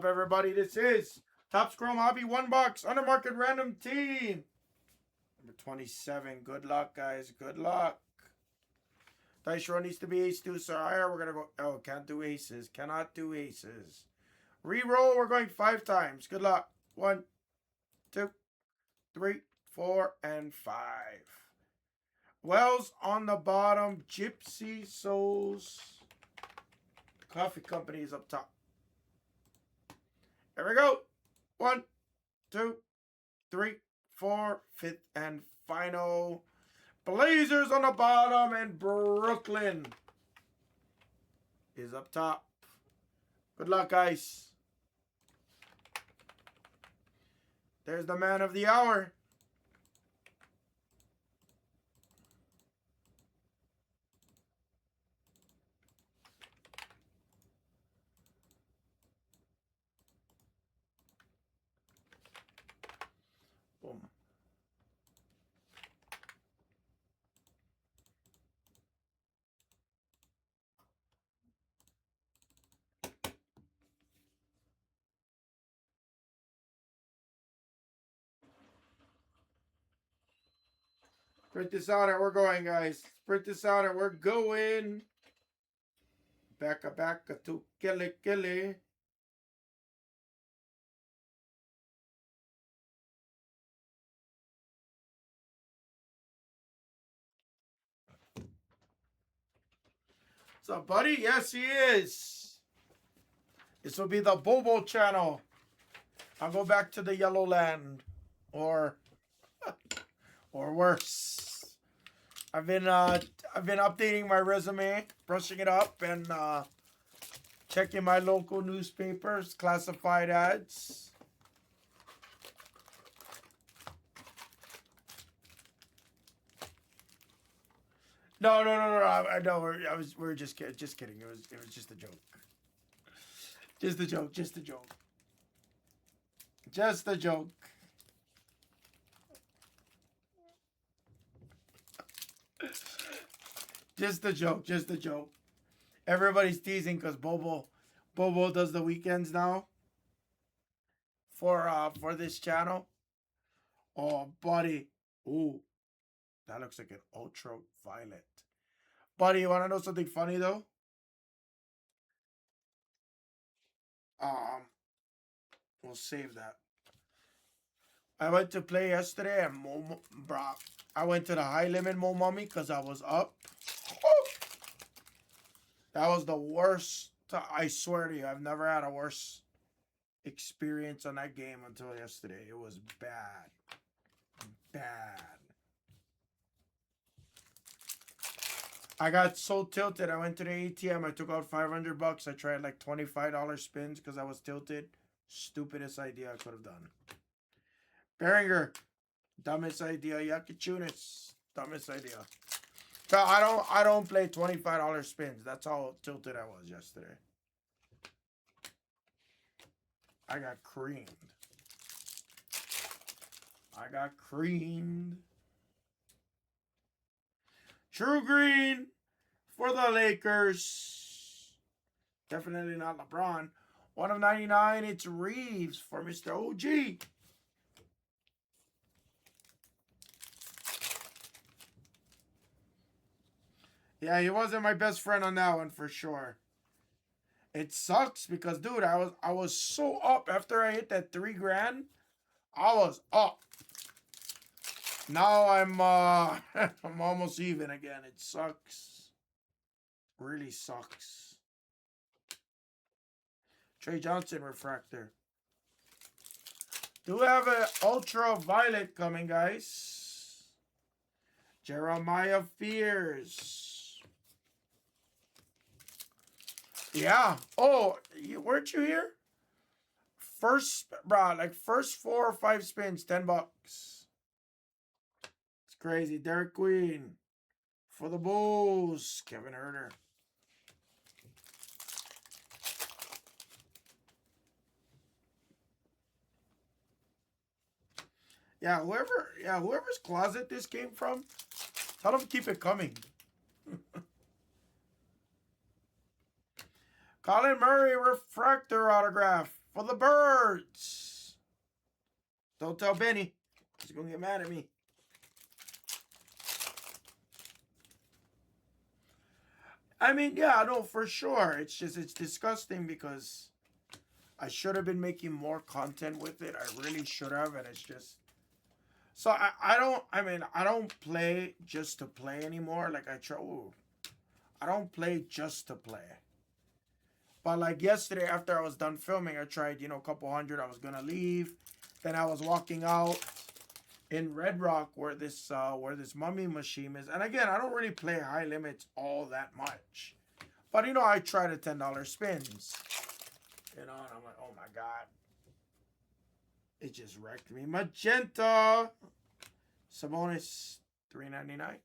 Everybody, this is Top Scrum Hobby 1 box under market random team number 27. Good luck, guys. Good luck. Dice roll needs to be ace 2 so higher. We're gonna go. Oh, can't do aces. Cannot do aces. Reroll. We're going 5 times. Good luck. 1, 2, 3, 4, and 5. Wells on the bottom. Gypsy Souls. Coffee Company is up top. Here we go. 1, 2, 3, 4, 5th, and final. Blazers on the bottom, and Brooklyn is up top. Good luck, guys. There's the man of the hour. Boom. Print this out and we're going, guys. Print this out and we're going. Backa to Kelly. What's up, buddy? Yes, he is. This will be the Bobo channel. I'll go back to the Yellow Land. Or worse. I've been updating my resume, brushing it up, and checking my local newspapers, classified ads. No. I know we're just kidding. It was just a joke. Just a joke. Just a joke. Just a joke. Just a joke. Just a joke. Everybody's teasing because Bobo does the weekends now for this channel. Oh, buddy. Ooh. That looks like an ultraviolet. Buddy, you want to know something funny, though? We'll save that. I went to play yesterday and I went to the high limit Mo Mummy because I was up. Oh! That was the worst. I swear to you, I've never had a worse experience on that game until yesterday. It was bad. Bad. I got so tilted. I went to the ATM. I took out $500. I tried like $25 spins because I was tilted. Stupidest idea I could have done. Behringer, dumbest idea. Yakichunis, dumbest idea. So I don't play $25 spins. That's how tilted I was yesterday. I got creamed. True green for the Lakers. Definitely not LeBron. 1 of 99. It's Reeves for Mr. OG. Yeah, he wasn't my best friend on that one for sure. It sucks because, dude, I was so up after I hit that $3 grand. I was up. Now I'm I'm almost even again. It sucks. Really sucks. Trey Johnson refractor. Do have an ultraviolet coming, guys. Jeremiah Fears. Yeah. Oh, weren't you here? First 4 or 5 spins, $10. It's crazy. Derek Queen for the Bulls. Kevin Herter. Yeah, whoever's closet this came from, tell them to keep it coming. Colin Murray refractor autograph for the birds. Don't tell Benny. He's going to get mad at me. I mean, yeah, no, for sure. It's just, it's disgusting because I should have been making more content with it. I really should have. And it's just, so I don't play just to play anymore. Like I don't play just to play. But like yesterday after I was done filming, I tried, a couple hundred. I was going to leave. Then I was walking out in Red Rock where this mummy machine is. And again, I don't really play high limits all that much. But I try the $10 spins. And I'm like, oh my God. It just wrecked me. Magenta. Sabonis, $3.99.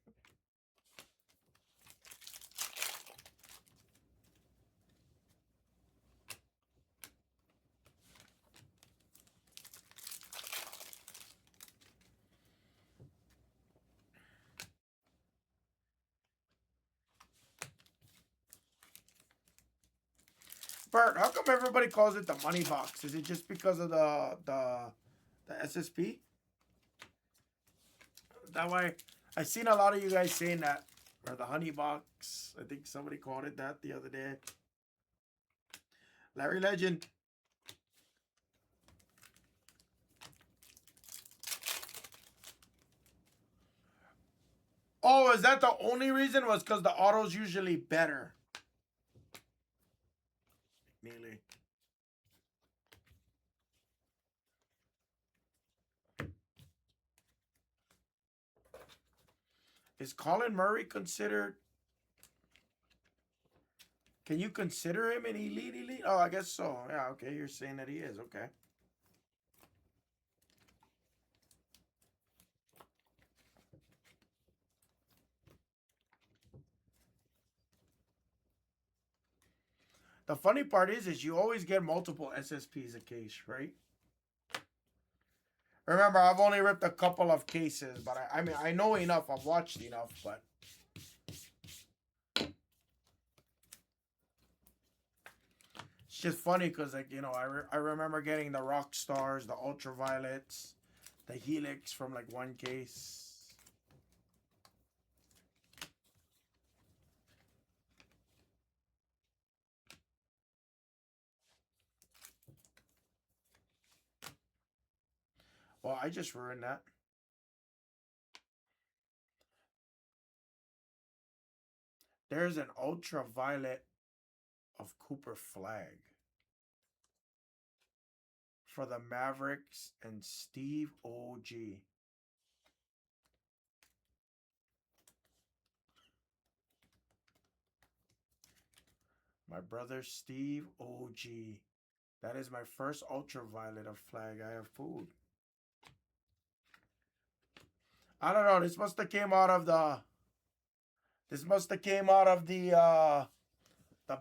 Bert, how come everybody calls it the money box? Is it just because of the SSP? That way, I've seen a lot of you guys saying that, or the honey box. I think somebody called it that the other day. Larry Legend. Oh, is that the only reason? Was because the auto's usually better. Nearly. Is Colin Murray considered? Can you consider him an elite? Oh, I guess so. Yeah, okay. You're saying that he is. Okay. The funny part is you always get multiple SSPs a case, right? Remember, I've only ripped a couple of cases, but I mean, I know enough. I've watched enough, but it's just funny because, like, I remember getting the Rock Stars, the Ultraviolets, the Helix from, like, one case. Well, I just ruined that. There's an Ultraviolet of Cooper Flag for the Mavericks and Steve OG. My brother Steve OG. That is my first Ultraviolet of Flag I have pulled. I don't know. This must have came out of the. This must have came out of the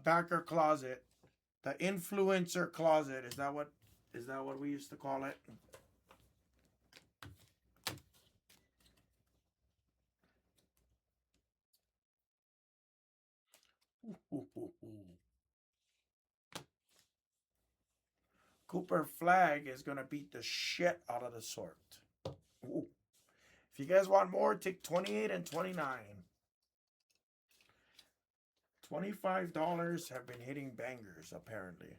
backer closet, the influencer closet. Is that what we used to call it? Cooper Flag is gonna beat the shit out of the sort. Ooh. If you guys want more, take 28 and 29. $25 have been hitting bangers, apparently.